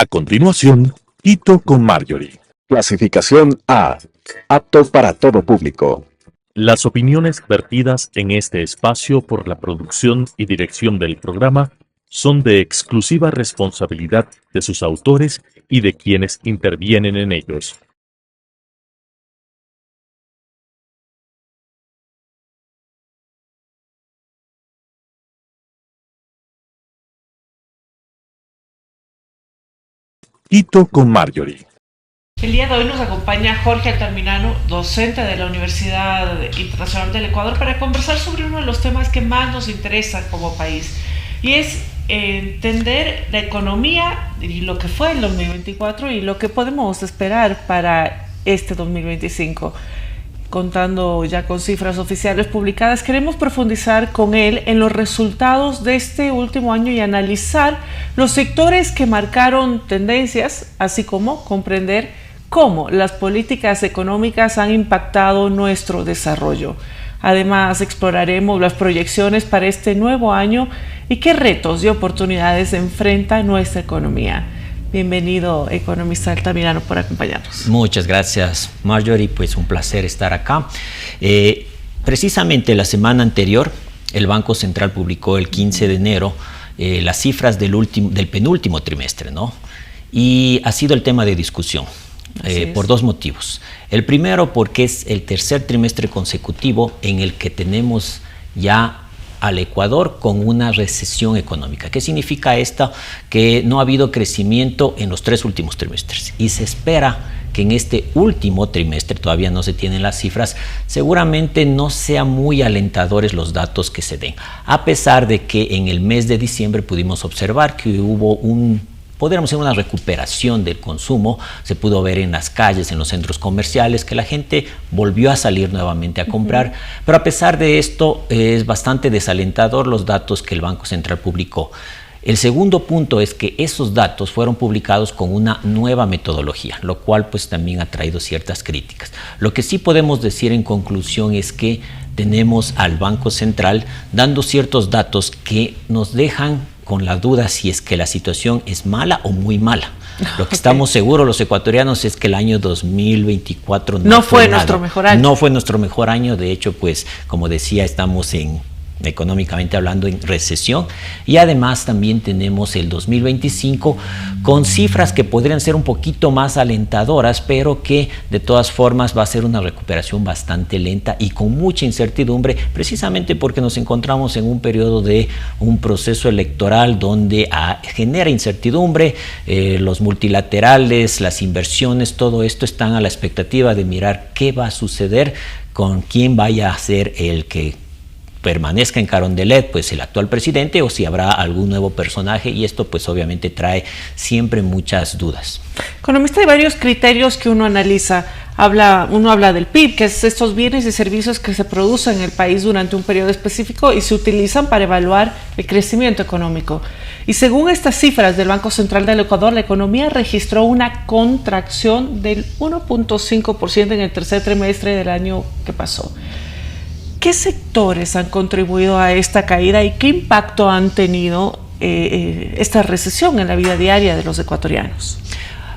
A continuación, Quito con Marjorie. Clasificación A. Apto para todo público. Las opiniones vertidas en este espacio por la producción y dirección del programa son de exclusiva responsabilidad de sus autores y de quienes intervienen en ellos. Quito con Marjorie. El día de hoy nos acompaña Jorge Altamirano, docente de la Universidad Internacional del Ecuador, para conversar sobre uno de los temas que más nos interesa como país, y es entender la economía y lo que fue el 2024 y lo que podemos esperar para este 2025. Contando ya con cifras oficiales publicadas, queremos profundizar con él en los resultados de este último año y analizar los sectores que marcaron tendencias, así como comprender cómo las políticas económicas han impactado nuestro desarrollo. Además, exploraremos las proyecciones para este nuevo año y qué retos y oportunidades enfrenta nuestra economía. Bienvenido, economista Altamirano, por acompañarnos. Muchas gracias, Marjorie, pues un placer estar acá. Precisamente la semana anterior, el Banco Central publicó el 15 de enero las cifras del penúltimo trimestre, ¿no? Y ha sido el tema de discusión por dos motivos. El primero, porque es el tercer trimestre consecutivo en el que tenemos ya al Ecuador con una recesión económica. ¿Qué significa esto? Que no ha habido crecimiento en los tres últimos trimestres y se espera que en este último trimestre, todavía no se tienen las cifras, seguramente no sean muy alentadores los datos que se den, a pesar de que en el mes de diciembre pudimos observar que hubo podríamos decir una recuperación del consumo. Se pudo ver en las calles, en los centros comerciales, que la gente volvió a salir nuevamente a comprar. Pero a pesar de esto, es bastante desalentador los datos que el Banco Central publicó. El segundo punto es que esos datos fueron publicados con una nueva metodología, lo cual pues también ha traído ciertas críticas. Lo que sí podemos decir en conclusión es que tenemos al Banco Central dando ciertos datos que nos dejan con la duda si es que la situación es mala o muy mala. Lo que estamos seguros los ecuatorianos es que el año 2024 no fue nuestro mejor año. No fue nuestro mejor año. De hecho, pues, como decía, estamos económicamente hablando en recesión, y además también tenemos el 2025 con cifras que podrían ser un poquito más alentadoras, pero que de todas formas va a ser una recuperación bastante lenta y con mucha incertidumbre, precisamente porque nos encontramos en un periodo de un proceso electoral donde genera incertidumbre. Los multilaterales, las inversiones, todo esto están a la expectativa de mirar qué va a suceder, con quién vaya a ser el que permanezca en Carondelet, pues el actual presidente, o si habrá algún nuevo personaje, y esto pues obviamente trae siempre muchas dudas. Economista, hay varios criterios que uno analiza. Uno habla del PIB, que es estos bienes y servicios que se producen en el país durante un periodo específico y se utilizan para evaluar el crecimiento económico. Y según estas cifras del Banco Central del Ecuador, la economía registró una contracción del 1.5% en el tercer trimestre del año que pasó. ¿Qué sectores han contribuido a esta caída y qué impacto han tenido esta recesión en la vida diaria de los ecuatorianos?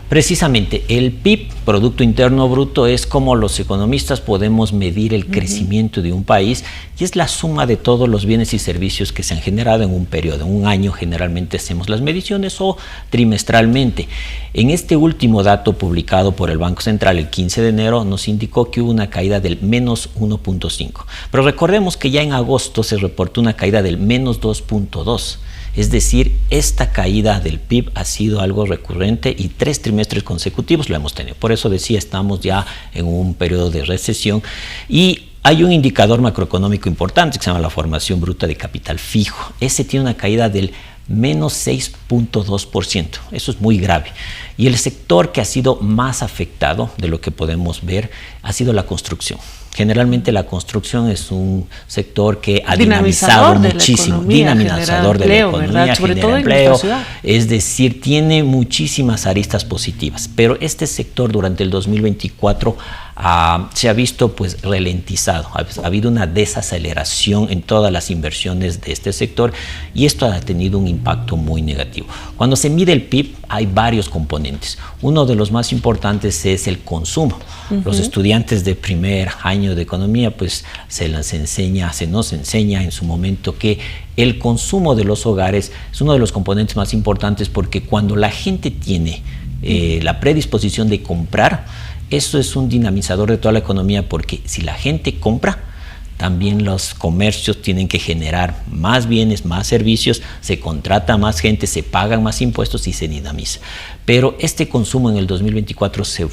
Precisamente, el PIB, Producto Interno Bruto, es como los economistas podemos medir el crecimiento de un país, y es la suma de todos los bienes y servicios que se han generado en un periodo. En un año generalmente hacemos las mediciones o trimestralmente. En este último dato publicado por el Banco Central el 15 de enero nos indicó que hubo una caída del menos 1.5. Pero recordemos que ya en agosto se reportó una caída del menos 2.2. Es decir, esta caída del PIB ha sido algo recurrente y 3 trimestres consecutivos lo hemos tenido. Por eso decía, estamos ya en un periodo de recesión, y hay un indicador macroeconómico importante que se llama la formación bruta de capital fijo. Ese tiene una caída del menos 6.2%. Eso es muy grave. Y el sector que ha sido más afectado, de lo que podemos ver, ha sido la construcción. Generalmente la construcción es un sector que ha dinamizado muchísimo, dinamizador de la economía, genera empleo, es decir, tiene muchísimas aristas positivas, pero este sector durante el 2024 se ha visto pues ralentizado, ha habido una desaceleración en todas las inversiones de este sector y esto ha tenido un impacto muy negativo. Cuando se mide el PIB hay varios componentes. Uno de los más importantes es el consumo. Los estudiantes de primer año de economía pues se nos enseña en su momento que el consumo de los hogares es uno de los componentes más importantes porque cuando la gente tiene la predisposición de comprar, eso es un dinamizador de toda la economía porque si la gente compra, también los comercios tienen que generar más bienes, más servicios, se contrata más gente, se pagan más impuestos y se dinamiza. Pero este consumo en el 2024 se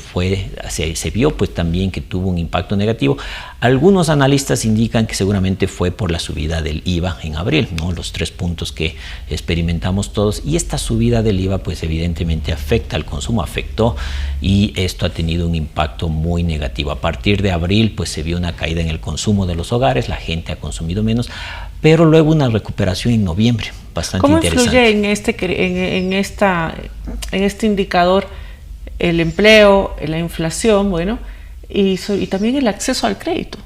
vio pues también que tuvo un impacto negativo. Algunos analistas indican que seguramente fue por la subida del IVA en abril, ¿no? Los 3 puntos que experimentamos todos. Y esta subida del IVA pues evidentemente afecta al consumo, afectó y esto ha tenido un impacto muy negativo. A partir de abril pues se vio una caída en el consumo de los hogares, la gente ha consumido menos, pero luego una recuperación en noviembre, bastante interesante. ¿Cómo influye en este indicador el empleo, la inflación, bueno, y también el acceso al crédito?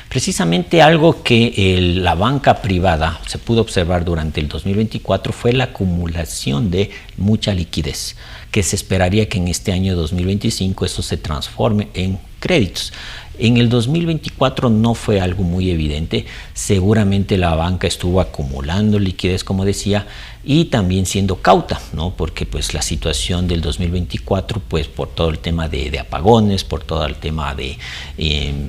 Precisamente algo que la banca privada se pudo observar durante el 2024 fue la acumulación de mucha liquidez, que se esperaría que en este año 2025 eso se transforme en créditos. En el 2024 no fue algo muy evidente, seguramente la banca estuvo acumulando liquidez, como decía, y también siendo cauta, ¿no? Porque pues la situación del 2024, pues por todo el tema de apagones, por todo el tema de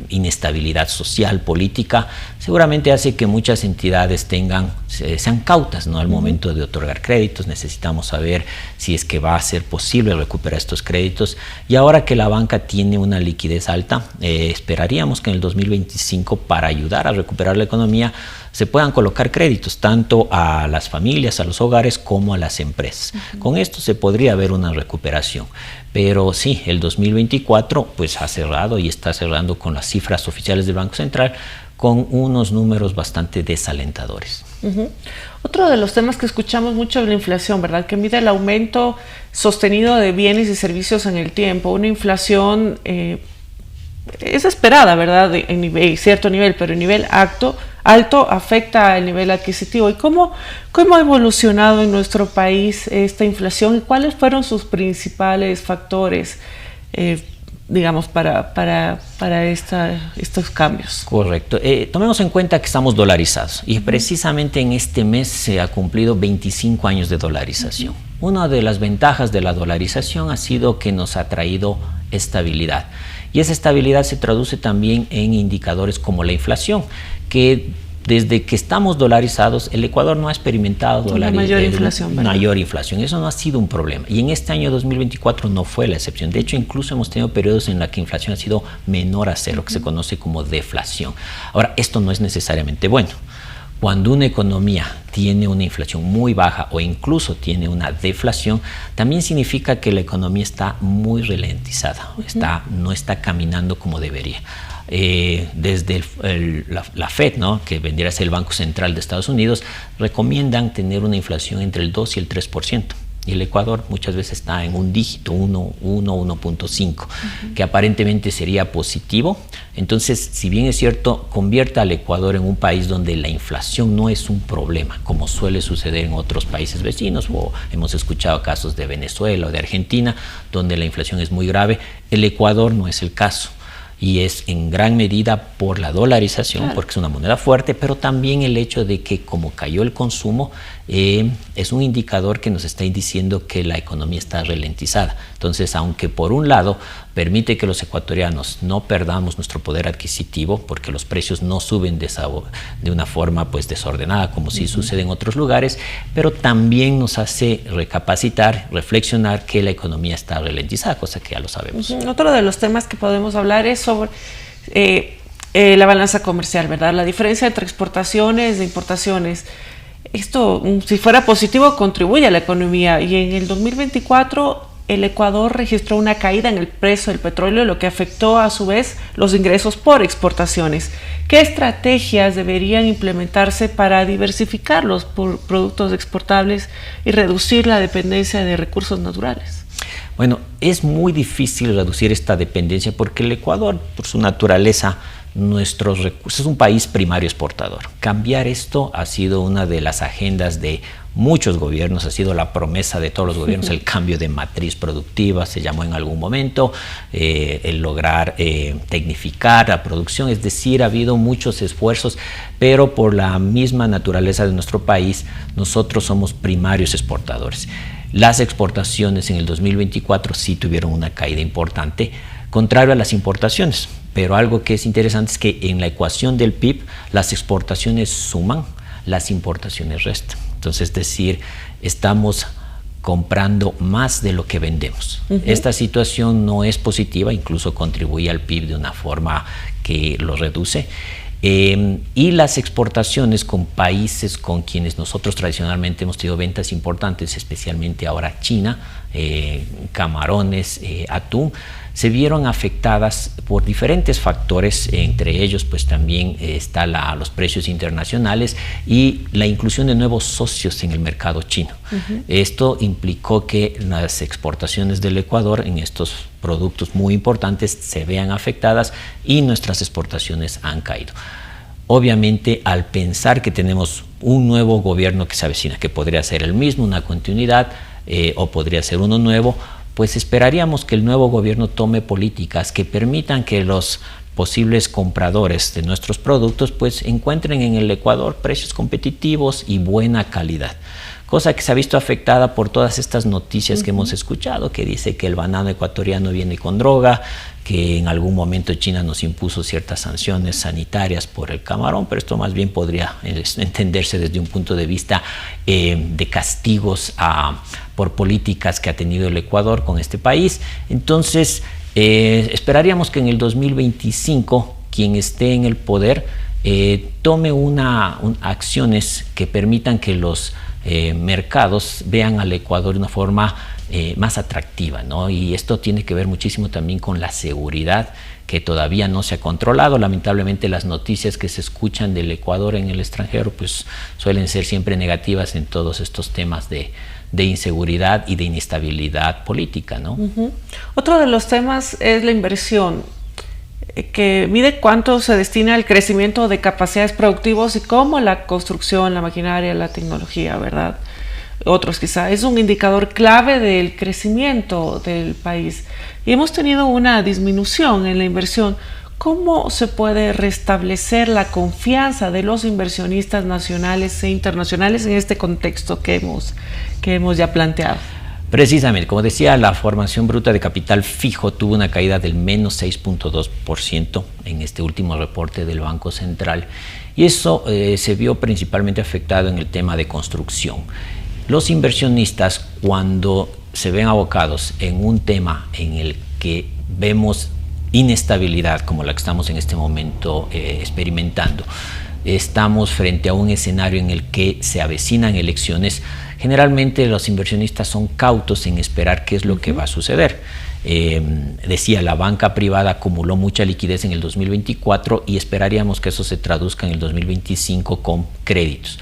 inestabilidad social, política, seguramente hace que muchas entidades sean cautas, ¿no? Al momento de otorgar créditos. Necesitamos saber si es que va a ser posible recuperar estos créditos, y ahora que la banca tiene una liquidez alta, esperaríamos que en el 2025, para ayudar a recuperar la economía, se puedan colocar créditos tanto a las familias, a los hogares, como a las empresas. Con esto se podría ver una recuperación. Pero sí, el 2024 pues ha cerrado y está cerrando con las cifras oficiales del Banco Central con unos números bastante desalentadores. Otro de los temas que escuchamos mucho es la inflación, ¿verdad? Que mide el aumento sostenido de bienes y servicios en el tiempo. Una inflación es esperada, ¿verdad? En cierto nivel, pero en nivel alto afecta el nivel adquisitivo. ¿Y cómo ha evolucionado en nuestro país esta inflación y cuáles fueron sus principales factores, digamos, para estos cambios? Correcto. Tomemos en cuenta que estamos dolarizados y precisamente en este mes se ha cumplido 25 años de dolarización. Una de las ventajas de la dolarización ha sido que nos ha traído estabilidad. Y esa estabilidad se traduce también en indicadores como la inflación, que desde que estamos dolarizados, el Ecuador no ha experimentado mayor inflación. Eso no ha sido un problema. Y en este año 2024 no fue la excepción. De hecho, incluso hemos tenido periodos en los que la inflación ha sido menor a cero, que se conoce como deflación. Ahora, esto no es necesariamente bueno. Cuando una economía tiene una inflación muy baja o incluso tiene una deflación, también significa que la economía está muy ralentizada, no está caminando como debería. Desde la Fed, ¿no? Que vendría a ser el Banco Central de Estados Unidos, recomiendan tener una inflación entre el 2 y el 3%. Y el Ecuador muchas veces está en un dígito, 1.5, que aparentemente sería positivo. Entonces, si bien es cierto, convierta al Ecuador en un país donde la inflación no es un problema, como suele suceder en otros países vecinos, o hemos escuchado casos de Venezuela o de Argentina, donde la inflación es muy grave. El Ecuador no es el caso. Y es en gran medida por la dolarización, porque es una moneda fuerte, pero también el hecho de que como cayó el consumo, es un indicador que nos está diciendo que la economía está ralentizada. Entonces, aunque por un lado permite que los ecuatorianos no perdamos nuestro poder adquisitivo, porque los precios no suben de una forma pues desordenada, como sí sucede en otros lugares, pero también nos hace recapacitar, reflexionar que la economía está ralentizada, cosa que ya lo sabemos. Otro de los temas que podemos hablar es sobre la balanza comercial, ¿verdad? La diferencia entre exportaciones e importaciones. Esto, si fuera positivo, contribuye a la economía, y en el 2024 el Ecuador registró una caída en el precio del petróleo, lo que afectó a su vez los ingresos por exportaciones. ¿Qué estrategias deberían implementarse para diversificar los productos exportables y reducir la dependencia de recursos naturales? Bueno, es muy difícil reducir esta dependencia porque el Ecuador, por su naturaleza, nuestros recursos, es un país primario exportador. Cambiar esto ha sido una de las agendas de muchos gobiernos, ha sido la promesa de todos los gobiernos, el cambio de matriz productiva, se llamó en algún momento, el lograr tecnificar la producción, es decir, ha habido muchos esfuerzos, pero por la misma naturaleza de nuestro país, nosotros somos primarios exportadores. Las exportaciones en el 2024 sí tuvieron una caída importante, contrario a las importaciones. Pero algo que es interesante es que en la ecuación del PIB las exportaciones suman, las importaciones restan. Entonces, es decir, estamos comprando más de lo que vendemos. Esta situación no es positiva, incluso contribuye al PIB de una forma que lo reduce. Y las exportaciones con países con quienes nosotros tradicionalmente hemos tenido ventas importantes, especialmente ahora China, camarones, atún, se vieron afectadas por diferentes factores, entre ellos pues también está los precios internacionales y la inclusión de nuevos socios en el mercado chino. Esto implicó que las exportaciones del Ecuador en estos productos muy importantes se vean afectadas y nuestras exportaciones han caído. Obviamente, al pensar que tenemos un nuevo gobierno que se avecina, que podría ser el mismo, una continuidad, o podría ser uno nuevo, pues esperaríamos que el nuevo gobierno tome políticas que permitan que los posibles compradores de nuestros productos pues encuentren en el Ecuador precios competitivos y buena calidad. Cosa que se ha visto afectada por todas estas noticias que hemos escuchado, que dice que el banano ecuatoriano viene con droga, que en algún momento China nos impuso ciertas sanciones sanitarias por el camarón, pero esto más bien podría entenderse desde un punto de vista de castigos por políticas que ha tenido el Ecuador con este país. Entonces, esperaríamos que en el 2025 quien esté en el poder tome acciones que permitan que los mercados vean al Ecuador de una forma más atractiva, ¿no? Y esto tiene que ver muchísimo también con la seguridad, que todavía no se ha controlado. Lamentablemente las noticias que se escuchan del Ecuador en el extranjero pues suelen ser siempre negativas en todos estos temas de inseguridad y de inestabilidad política, ¿no? Otro de los temas es la inversión, que mide cuánto se destina al crecimiento de capacidades productivas y cómo la construcción, la maquinaria, la tecnología, ¿verdad? Otros quizá, es un indicador clave del crecimiento del país. Y hemos tenido una disminución en la inversión. ¿Cómo se puede restablecer la confianza de los inversionistas nacionales e internacionales en este contexto que hemos ya planteado? Precisamente, como decía, la formación bruta de capital fijo tuvo una caída del menos 6.2% en este último reporte del Banco Central, y eso se vio principalmente afectado en el tema de construcción. Los inversionistas, cuando se ven abocados en un tema en el que vemos inestabilidad como la que estamos en este momento experimentando, estamos frente a un escenario en el que se avecinan elecciones, generalmente los inversionistas son cautos en esperar qué es lo que va a suceder. Decía, la banca privada acumuló mucha liquidez en el 2024 y esperaríamos que eso se traduzca en el 2025 con créditos.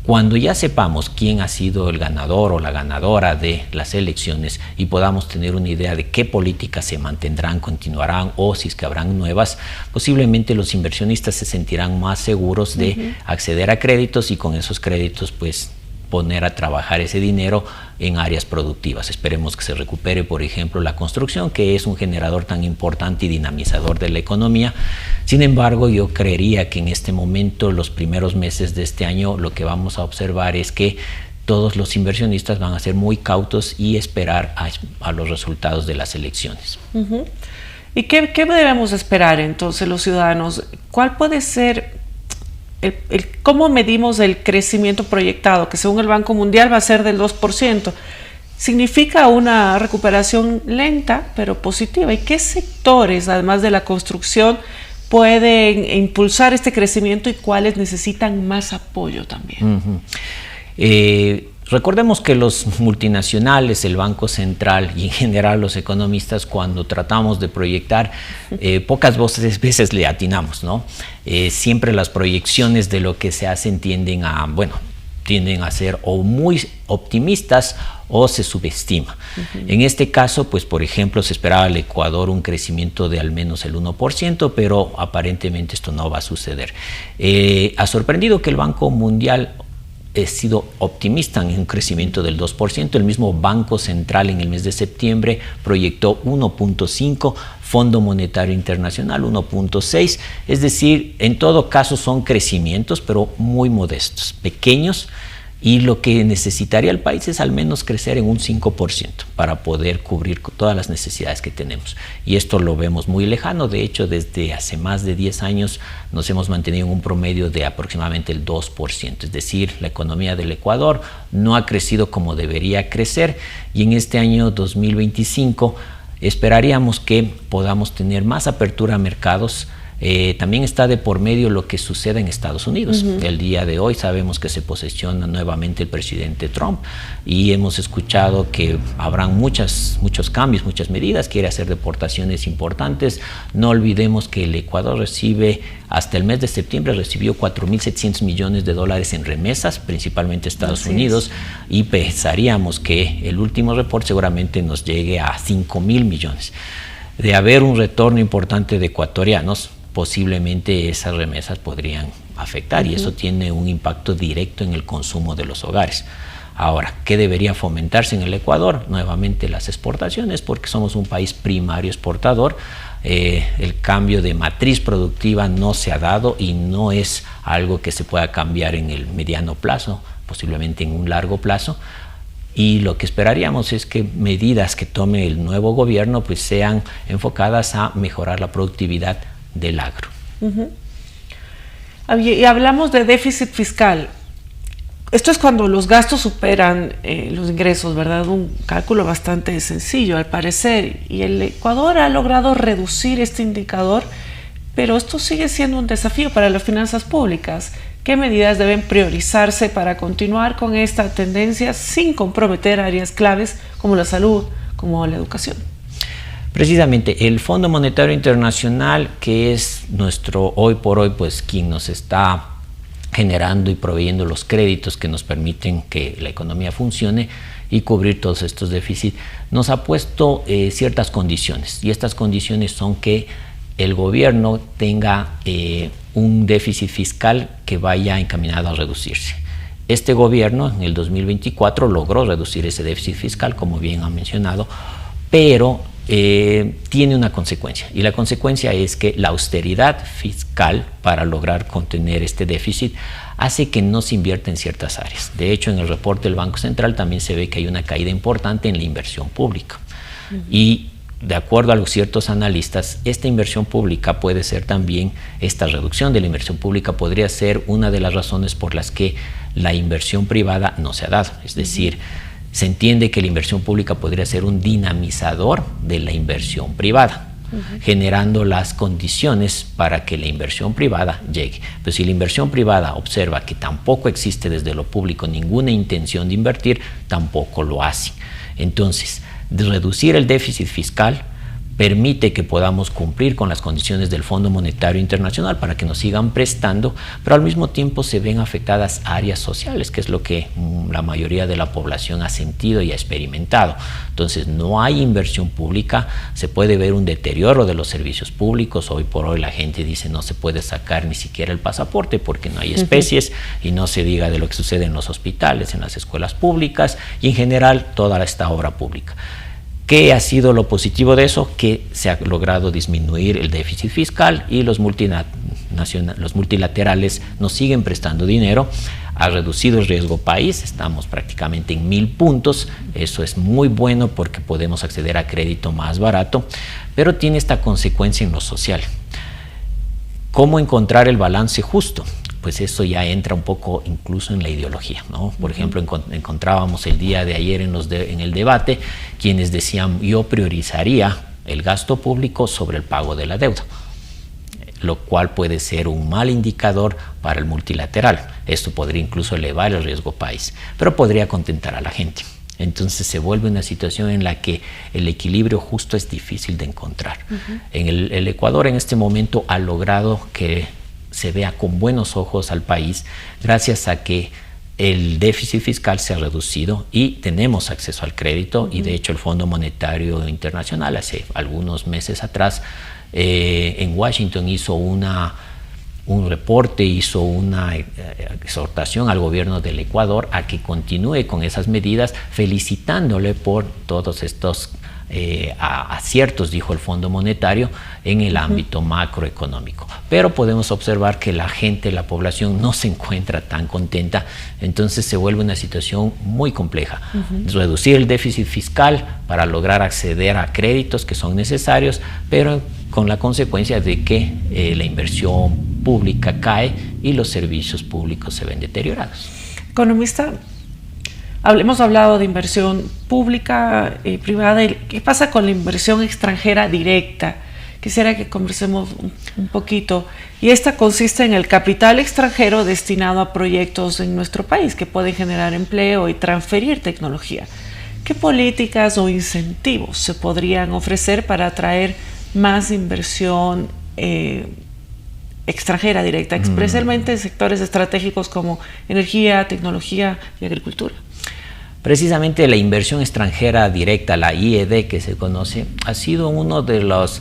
Cuando ya sepamos quién ha sido el ganador o la ganadora de las elecciones y podamos tener una idea de qué políticas se mantendrán, continuarán o si es que habrán nuevas, posiblemente los inversionistas se sentirán más seguros de acceder a créditos y con esos créditos pues poner a trabajar ese dinero en áreas productivas. Esperemos que se recupere, por ejemplo, la construcción, que es un generador tan importante y dinamizador de la economía. Sin embargo, yo creería que en este momento, los primeros meses de este año, lo que vamos a observar es que todos los inversionistas van a ser muy cautos y esperar a los resultados de las elecciones. ¿Y qué debemos esperar entonces los ciudadanos? ¿Cuál puede ser cómo medimos el crecimiento proyectado, que según el Banco Mundial va a ser del 2%? Significa una recuperación lenta, pero positiva. ¿Y qué sectores, además de la construcción, pueden impulsar este crecimiento y cuáles necesitan más apoyo también? Recordemos que los multinacionales, el Banco Central y en general los economistas, cuando tratamos de proyectar, pocas veces le atinamos, ¿no? Siempre las proyecciones de lo que se hacen tienden a ser o muy optimistas o se subestima. En este caso, pues por ejemplo, se esperaba al Ecuador un crecimiento de al menos el 1%, pero aparentemente esto no va a suceder. Ha sorprendido que el Banco Mundial ha sido optimista en un crecimiento del 2%. El mismo Banco Central en el mes de septiembre proyectó 1.5%, Fondo Monetario Internacional 1.6%. Es decir, en todo caso son crecimientos, pero muy modestos, pequeños. Y lo que necesitaría el país es al menos crecer en un 5% para poder cubrir todas las necesidades que tenemos. Y esto lo vemos muy lejano. De hecho, desde hace más de 10 años nos hemos mantenido en un promedio de aproximadamente el 2%. Es decir, la economía del Ecuador no ha crecido como debería crecer. Y en este año 2025 esperaríamos que podamos tener más apertura a mercados. También está de por medio lo que sucede en Estados Unidos. El día de hoy sabemos que se posesiona nuevamente el presidente Trump y hemos escuchado que habrán muchos cambios, muchas medidas, quiere hacer deportaciones importantes. No olvidemos que el Ecuador recibe, hasta el mes de septiembre, recibió 4.700 millones de dólares en remesas, principalmente Estados Unidos, y pensaríamos que el último reporte seguramente nos llegue a 5.000 millones. De haber un retorno importante de ecuatorianos, posiblemente esas remesas podrían afectar y eso tiene un impacto directo en el consumo de los hogares. Ahora, ¿qué debería fomentarse en el Ecuador? Nuevamente las exportaciones, porque somos un país primario exportador. El cambio de matriz productiva no se ha dado y no es algo que se pueda cambiar en el mediano plazo, posiblemente en un largo plazo. Y lo que esperaríamos es que medidas que tome el nuevo gobierno pues sean enfocadas a mejorar la productividad del agro. Y hablamos de déficit fiscal. Esto es cuando los gastos superan los ingresos, ¿verdad? Un cálculo bastante sencillo al parecer. Y el Ecuador ha logrado reducir este indicador, pero esto sigue siendo un desafío para las finanzas públicas. ¿Qué medidas deben priorizarse para continuar con esta tendencia sin comprometer áreas claves como la salud, como la educación? Precisamente el Fondo Monetario Internacional, que es nuestro hoy por hoy, pues quien nos está generando y proveyendo los créditos que nos permiten que la economía funcione y cubrir todos estos déficits, nos ha puesto ciertas condiciones, y estas condiciones son que el gobierno tenga un déficit fiscal que vaya encaminado a reducirse. Este gobierno en el 2024 logró reducir ese déficit fiscal, como bien ha mencionado, pero tiene una consecuencia, y la consecuencia es que la austeridad fiscal para lograr contener este déficit hace que no se invierta en ciertas áreas. De hecho, en el reporte del Banco Central también se ve que hay una caída importante en la inversión pública. Y de acuerdo a ciertos analistas, esta inversión pública puede ser también, esta reducción de la inversión pública podría ser una de las razones por las que la inversión privada no se ha dado. Es decir, se entiende que la inversión pública podría ser un dinamizador de la inversión privada, generando las condiciones para que la inversión privada llegue. Pero si la inversión privada observa que tampoco existe desde lo público ninguna intención de invertir, tampoco lo hace. Entonces, de reducir el déficit fiscal permite que podamos cumplir con las condiciones del Fondo Monetario Internacional para que nos sigan prestando, pero al mismo tiempo se ven afectadas áreas sociales, que es lo que la mayoría de la población ha sentido y ha experimentado. Entonces, no hay inversión pública, se puede ver un deterioro de los servicios públicos. Hoy por hoy la gente dice no se puede sacar ni siquiera el pasaporte porque no hay especies, y no se diga de lo que sucede en los hospitales, en las escuelas públicas y en general toda esta obra pública. ¿Qué ha sido lo positivo de eso? Que se ha logrado disminuir el déficit fiscal y los multilaterales nos siguen prestando dinero. Ha reducido el riesgo país, estamos prácticamente en 1000 puntos. Eso es muy bueno porque podemos acceder a crédito más barato, pero tiene esta consecuencia en lo social. ¿Cómo encontrar el balance justo? Pues eso ya entra un poco incluso en la ideología, ¿no? Por ejemplo, encontrábamos el día de ayer en el debate quienes decían yo priorizaría el gasto público sobre el pago de la deuda, lo cual puede ser un mal indicador para el multilateral. Esto podría incluso elevar el riesgo país, pero podría contentar a la gente. Entonces se vuelve una situación en la que el equilibrio justo es difícil de encontrar. El Ecuador en este momento ha logrado que se vea con buenos ojos al país gracias a que el déficit fiscal se ha reducido y tenemos acceso al crédito, y de hecho el Fondo Monetario Internacional hace algunos meses atrás en Washington hizo un reporte, hizo una exhortación al gobierno del Ecuador a que continúe con esas medidas, felicitándole por todos estos aciertos, dijo el Fondo Monetario, en el ámbito macroeconómico. Pero podemos observar que la gente, la población no se encuentra tan contenta, entonces se vuelve una situación muy compleja. Reducir el déficit fiscal para lograr acceder a créditos que son necesarios, pero con la consecuencia de que la inversión pública cae y los servicios públicos se ven deteriorados. Economista, hemos hablado de inversión pública y privada. ¿Qué pasa con la inversión extranjera directa? Quisiera que conversemos un poquito. Y esta consiste en el capital extranjero destinado a proyectos en nuestro país que pueden generar empleo y transferir tecnología. ¿Qué políticas o incentivos se podrían ofrecer para atraer más inversión extranjera directa, especialmente en sectores estratégicos como energía, tecnología y agricultura? Precisamente la inversión extranjera directa, la IED que se conoce, ha sido uno de los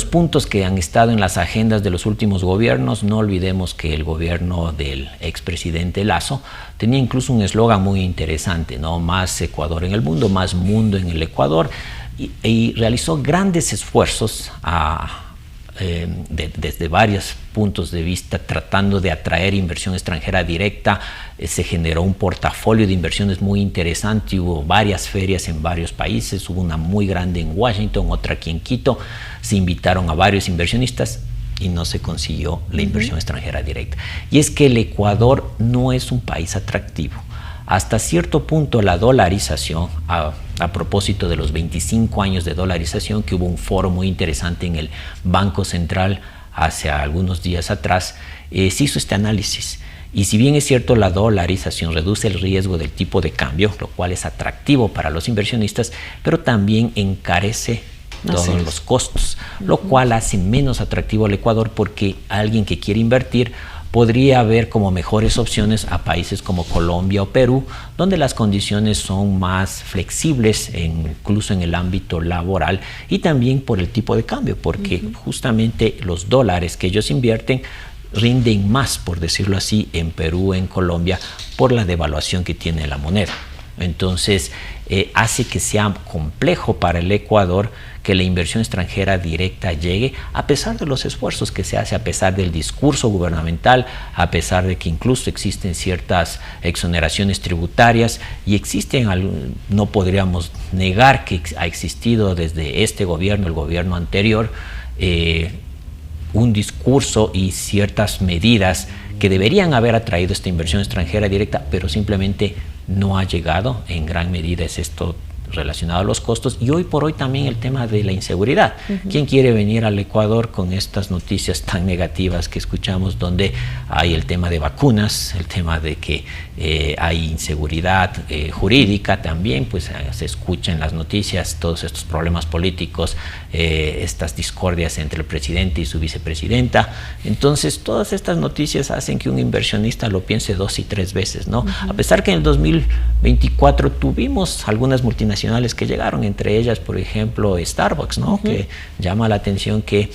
puntos que han estado en las agendas de los últimos gobiernos. No olvidemos que el gobierno del expresidente Lasso tenía incluso un eslogan muy interesante, ¿no? Más Ecuador en el mundo, más mundo en el Ecuador, y realizó grandes esfuerzos desde varios puntos de vista tratando de atraer inversión extranjera directa. Se generó un portafolio de inversiones muy interesante, hubo varias ferias en varios países, hubo una muy grande en Washington, otra aquí en Quito, se invitaron a varios inversionistas y no se consiguió la inversión extranjera directa. Y es que el Ecuador no es un país atractivo. Hasta cierto punto la dolarización, a propósito de los 25 años de dolarización, que hubo un foro muy interesante en el Banco Central hace algunos días atrás, se hizo este análisis. Y si bien es cierto la dolarización reduce el riesgo del tipo de cambio, lo cual es atractivo para los inversionistas, pero también encarece todos los costos, lo cual hace menos atractivo al Ecuador, porque alguien que quiere invertir podría ver como mejores opciones a países como Colombia o Perú, donde las condiciones son más flexibles, incluso en el ámbito laboral, y también por el tipo de cambio, porque justamente los dólares que ellos invierten rinden más, por decirlo así, en Perú, en Colombia, por la devaluación que tiene la moneda. Entonces, hace que sea complejo para el Ecuador que la inversión extranjera directa llegue, a pesar de los esfuerzos que se hace, a pesar del discurso gubernamental, a pesar de que incluso existen ciertas exoneraciones tributarias, y existen, no podríamos negar que ha existido desde este gobierno, el gobierno anterior, un discurso y ciertas medidas que deberían haber atraído esta inversión extranjera directa, pero simplemente no ha llegado. En gran medida es esto relacionado a los costos, y hoy por hoy también el tema de la inseguridad. ¿Quién quiere venir al Ecuador con estas noticias tan negativas que escuchamos, donde hay el tema de vacunas, el tema de que hay inseguridad jurídica también? Pues se escucha en las noticias todos estos problemas políticos, estas discordias entre el presidente y su vicepresidenta. Entonces todas estas noticias hacen que un inversionista lo piense 2 y 3 veces, ¿no? A pesar que en el 2024 tuvimos algunas multinacionales que llegaron, entre ellas, por ejemplo, Starbucks, ¿no? Que llama la atención que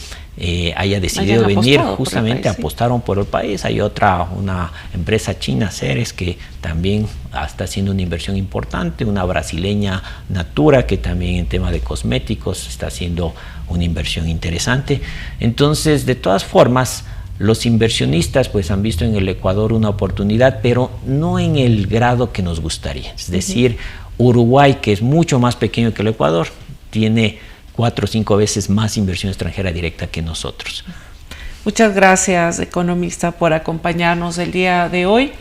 haya decidido venir, justamente apostaron por el país. Hay una empresa china, Ceres, que también está haciendo una inversión importante, una brasileña, Natura, que también en tema de cosméticos está haciendo una inversión interesante. Entonces, de todas formas, los inversionistas pues han visto en el Ecuador una oportunidad, pero no en el grado que nos gustaría. Es decir, Uruguay, que es mucho más pequeño que el Ecuador, tiene 4 o 5 veces más inversión extranjera directa que nosotros. Muchas gracias, economista, por acompañarnos el día de hoy.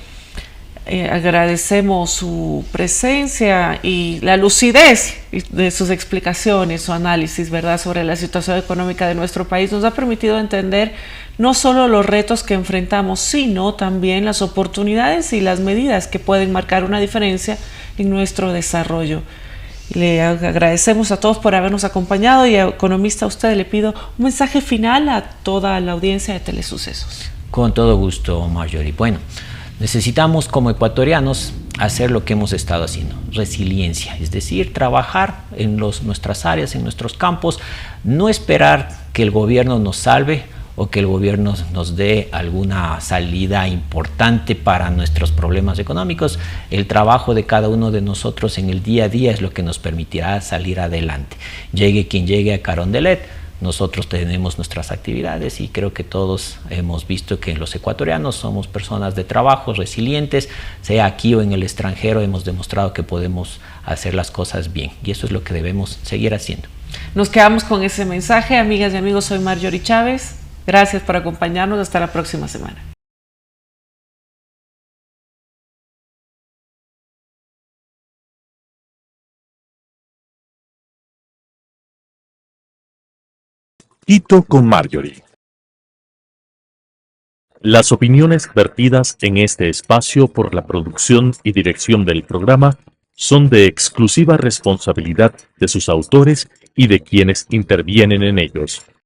Agradecemos su presencia y la lucidez de sus explicaciones, su análisis, ¿verdad?, sobre la situación económica de nuestro país. Nos ha permitido entender no solo los retos que enfrentamos, sino también las oportunidades y las medidas que pueden marcar una diferencia en nuestro desarrollo. Le agradecemos a todos por habernos acompañado, y a economista, a usted le pido un mensaje final a toda la audiencia de Telesucesos. Con todo gusto, Marjorie. Bueno, Necesitamos como ecuatorianos hacer lo que hemos estado haciendo, resiliencia, es decir, trabajar en nuestras áreas, en nuestros campos, no esperar que el gobierno nos salve o que el gobierno nos dé alguna salida importante para nuestros problemas económicos. El trabajo de cada uno de nosotros en el día a día es lo que nos permitirá salir adelante. Llegue quien llegue a Carondelet, nosotros tenemos nuestras actividades y creo que todos hemos visto que los ecuatorianos somos personas de trabajo, resilientes, sea aquí o en el extranjero, hemos demostrado que podemos hacer las cosas bien y eso es lo que debemos seguir haciendo. Nos quedamos con ese mensaje. Amigas y amigos, soy Marjorie Chávez. Gracias por acompañarnos. Hasta la próxima semana. Quito con Marjorie. Las opiniones vertidas en este espacio por la producción y dirección del programa son de exclusiva responsabilidad de sus autores y de quienes intervienen en ellos.